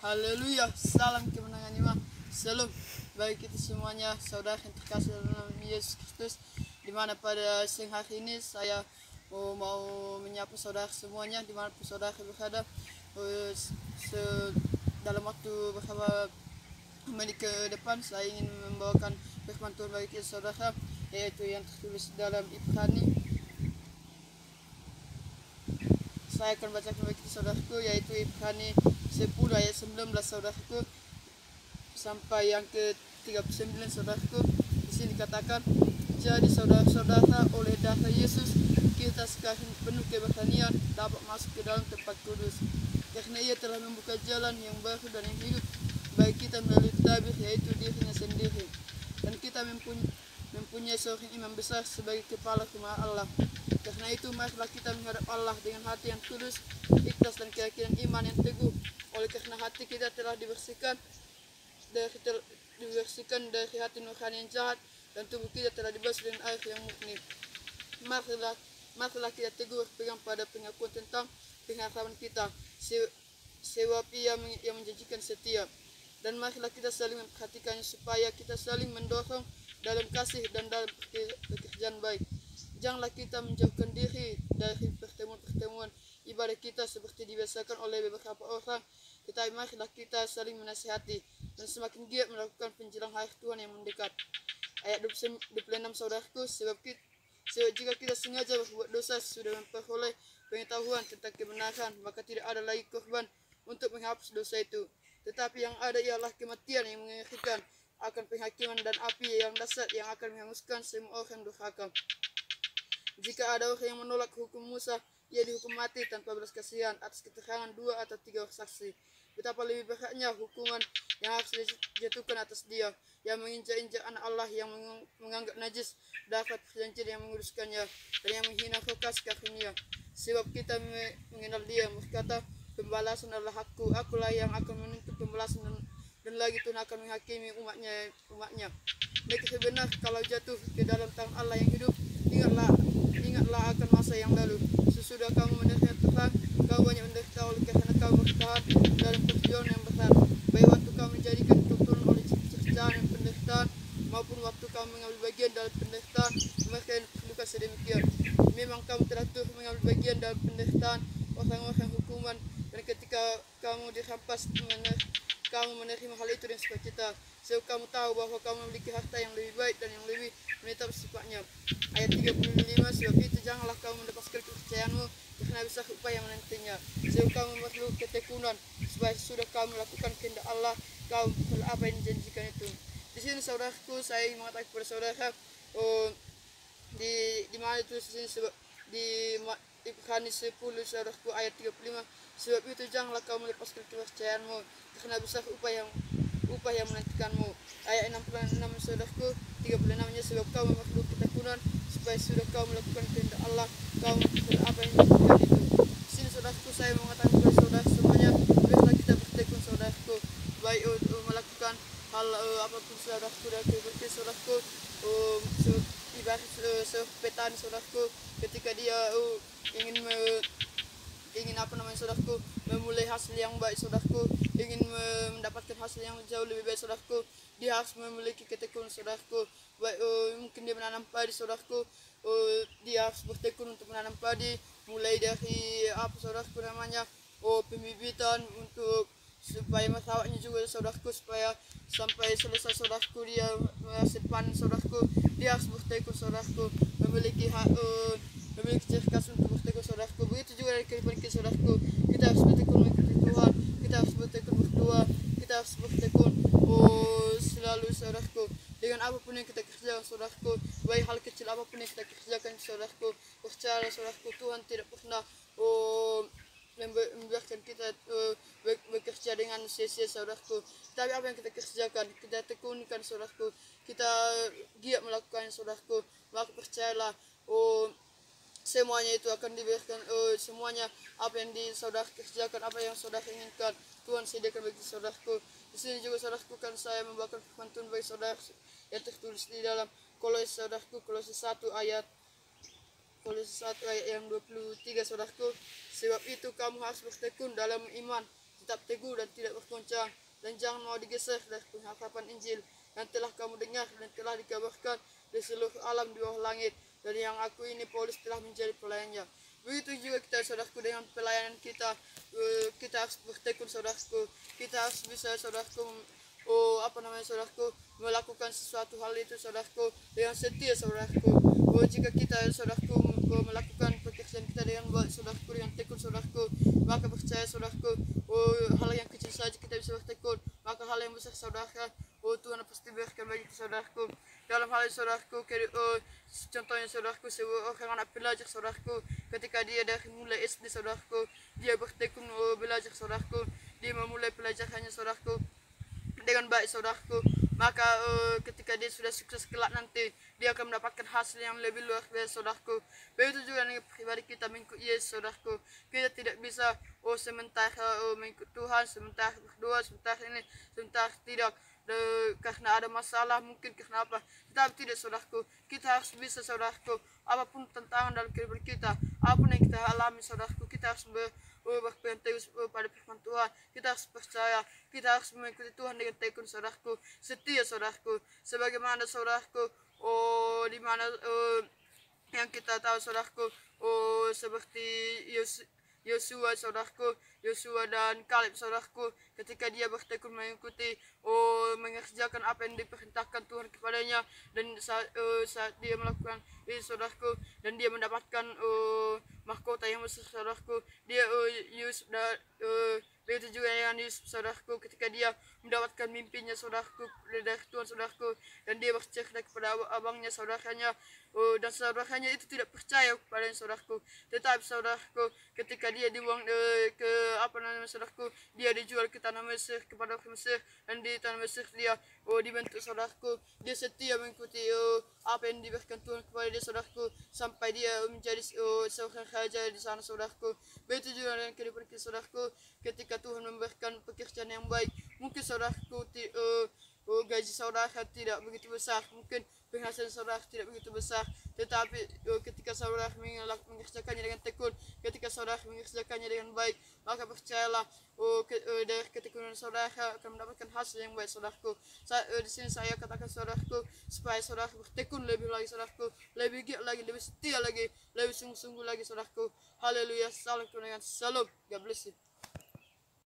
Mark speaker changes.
Speaker 1: Haleluya, salam kemenangan iman. Shalom bagi kita semuanya, saudara yang terkasih dalam Yesus Kristus. Dimana pada siang hari ini saya mau menyapa saudara semuanya dimanapun saudara berada. Dalam waktu beberapa menit ke depan saya ingin membawakan firman Tuhan bagi kita saudara, yaitu yang tertulis dalam Ibrani. Saya akan bacakan bagi saudaraku, yaitu Ibrani 10 ayat 19 saudaraku sampai yang ke-39 saudaraku. Di sini dikatakan, jadi saudara-saudara, oleh darah Yesus kita sekarang penuh keberanian dapat masuk ke dalam tempat kudus, karena Ia telah membuka jalan yang baru dan yang hidup bagi kita melalui tabir, yaitu dirinya sendiri. Dan kita mempunyai seorang imam besar sebagai kepala rumah Allah. Karena itu marilah kita menghadap Allah dengan hati yang tulus, ikhlas dan keyakinan iman yang teguh. Oleh karena hati kita telah dibersihkan dari hati nurani yang jahat, dan tubuh kita telah dibasuh dengan air yang murni. Marilah kita teguh berpegang pada pengakuan tentang pengharapan kita, sebab Ia yang menjanjikan setia. Dan marilah kita saling memperhatikannya supaya kita saling mendorong dalam kasih dan dalam pekerjaan baik. Janganlah kita menjauhkan diri dari pertemuan-pertemuan ibadah kita seperti dibiasakan oleh beberapa orang, tetapi marilah kita saling menasihati dan semakin giat melakukan menjelang hari Tuhan yang mendekat. Ayat 26 saudaraku, sebab jika kita sengaja berbuat dosa sudah memperoleh pengetahuan tentang kebenaran, maka tidak ada lagi korban untuk menghapus dosa itu. Tetapi yang ada ialah kematian yang mengerikan, akan penghakiman dan api yang dahsyat yang akan menghanguskan semua orang durhaka. Jika ada orang yang menolak hukum Musa, ia dihukum mati tanpa belas kasihan atas keterangan 2 atau 3 orang saksi. Betapa lebih beratnya hukuman yang harus dijatuhkan atas dia yang menginjak-injak anak Allah, yang menganggap najis dapat perjanjian yang menguduskannya, dan yang menghina roh kasih karunia. Sebab kita mengenal dia berkata, pembalasan adalah akulah yang akan menuntut pembalasan, dan lagi Tuhan akan menghakimi umatnya. Mereka benar kalau jatuh ke dalam tangan Allah yang hidup. Ingatlah akan masa yang lalu. Sesudah kamu menerima Tuhan, kamu banyak menderita oleh karena kamu bertahan dalam perjuangan yang berat. Baik waktu kamu menjadikan kebetulan oleh cercaan dan penderitaan, maupun waktu kamu mengambil bagian dalam penderitaan mereka yang terluka sedemikian. Memang kamu telah turut mengambil bagian dalam penderitaan orang-orang hukuman, dan ketika kamu dirampas, kamu menerima hal itu dengan sukacita, sebab kamu tahu bahwa kamu memiliki harta yang lebih baik dan yang lebih menetap sifatnya. Ayat 35, sebab itu janganlah kamu mendapatkan kepercayaanmu karena besar upaya menantinya, sebab kamu perlu ketekunan, supaya sudah kamu melakukan kehendak Allah, kamu apa yang dijanjikan itu. Di sini saudaraku, saya ingin mengatakan kepada saudara, di mana itu di sini, di Ibrani 10 saudaraku ayat 35, sebab itu janganlah kamu melepaskan kepercayaanmu karena besar upaya yang menantikanmu. Ayat 66 saudaraku, 36-nya, sebab kamu perlu ketekunan, supaya sudah kamu melakukan kehendak Allah, kamu apa yang dijanjikan itu. Di sini saudaraku, saya mengatakan kepada saudara semuanya, biarlah kita bertekun saudaraku, baik melakukan hal apapun saudaraku, dan seperti saudaraku, ibarat petani saudaraku, ketika dia ingin saudaraku, memulai hasil yang baik saudaraku, ingin mendapatkan hasil yang jauh lebih baik saudaraku, dia harus memiliki ketekunan saudaraku. Baik mungkin dia menanam padi saudaraku, dia harus bertekun untuk menanam padi, mulai dari saudaraku namanya pembibitan, untuk supaya merawatnya juga saudaraku, supaya sampai selesai saudaraku dia hasil panen saudaraku, dia harus bertekun saudaraku, memiliki cerdas untuk bertekun saudaraku. Begitu juga dari kehidupan kita saudaraku, kita harus bertekun mengikuti Tuhan, kita harus bertekun berdoa, kita harus bertekun selalu saudaraku, dengan apapun yang kita kerjakan saudaraku, baik hal kecil apapun yang kita kerjakan saudaraku, percaya saudaraku, Tuhan tidak pernah membiarkan kita bekerja dengan sia-sia saudaraku. Tapi apa yang kita kerjakan, kita tekunkan saudaraku, kita giat melakukan saudaraku, maka percayalah semuanya itu akan diberikan. Semuanya apa yang saudara kerjakan, apa yang saudara inginkan, Tuhan sediakan bagi saudaraku. Di sini juga saudaraku, kan saya membawakan firman Tuhan bagi saudara yang tertulis di dalam Kolose saudaraku, Kolose 1 ayat yang 23 saudaraku. Sebab itu kamu harus bertekun dalam iman, tetap teguh dan tidak bergoncang, dan jangan mau digeser dari pengharapan Injil yang telah kamu dengar dan telah dikabarkan di seluruh alam di bawah langit. Dan yang aku ini Paulus telah menjadi pelayannya. Begitu juga kita saudaraku dengan pelayanan kita, kita harus bertekun saudaraku, kita harus bisa saudaraku saudaraku melakukan sesuatu hal itu saudaraku dengan setia saudaraku. Jika kita saudaraku melakukan pekerjaan kita dengan baik saudaraku, dengan tekun saudaraku, maka percaya saudaraku, hal yang kecil saja kita bisa bertekun, maka hal yang besar saudara, Tuhan pasti berikan bagi saudaraku. Dalam hal ini saudaraku, contohnya saudaraku, sebuah orang anak belajar saudaraku, ketika dia dari mulai SD saudaraku, dia bertekun belajar saudaraku, dia memulai pelajarannya saudaraku dengan baik saudaraku, maka ketika dia sudah sukses kelak nanti, dia akan mendapatkan hasil yang lebih luar biasa saudaraku. Begitu juga dengan pribadi kita mengikut Yesus saudaraku, kita tidak bisa sementara mengikut Tuhan, sementara berdoa, sementara ini, sementara tidak, karena ada masalah mungkin karena apa, tetapi tidak saudaraku, kita harus bisa saudaraku, apapun tantangan dalam kehidupan kita, apapun yang kita alami saudaraku, kita harus berpegang teguh pada firman Tuhan, kita harus percaya, kita harus mengikuti Tuhan dengan tekun saudaraku, setia saudaraku, sebagaimana saudaraku, di mana yang kita tahu saudaraku, seperti Yosua saudaraku, Yosua dan Kaleb saudaraku, ketika dia bertekun mengikuti mengerjakan apa yang diperintahkan Tuhan kepadanya, dan saat dia melakukan itu saudaraku, dan dia mendapatkan mahkota yang besar saudaraku, dia begitu juga dengan Yusuf saudaraku, ketika dia mendapatkan mimpinya saudaraku dari Tuhan saudaraku, dan dia bercerita kepada abangnya saudaranya, dan saudaranya itu tidak percaya kepada saudaraku, tetapi saudaraku ketika dia dibuang ke saudaraku, dia dijual ke tanah Mesir kepada orang Mesir, dan di tanah Mesir dia dibentuk saudaraku, dia setia mengikuti apa yang diberikan Tuhan kepada dia saudaraku, sampai dia menjadi seorang raja di sana saudaraku. Begitu juga dengan kehidupan kita saudaraku, ketika Tuhan memberikan pekerjaan yang baik, mungkin saudaraku gaji saudara tidak begitu besar, mungkin penghasilan saudara tidak begitu besar, tetapi ketika saudara mengerjakannya dengan tekun, ketika saudara mengerjakannya dengan baik, maka percayalah dari ketekunan saudara akan mendapatkan hasil yang baik saudaraku. Di sini saya katakan saudaraku, supaya saudara bertekun lebih lagi saudaraku, lebih giat lagi, lebih setia lagi, lebih sungguh-sungguh lagi saudaraku. Haleluya, salam kemenangan, salam, God bless you.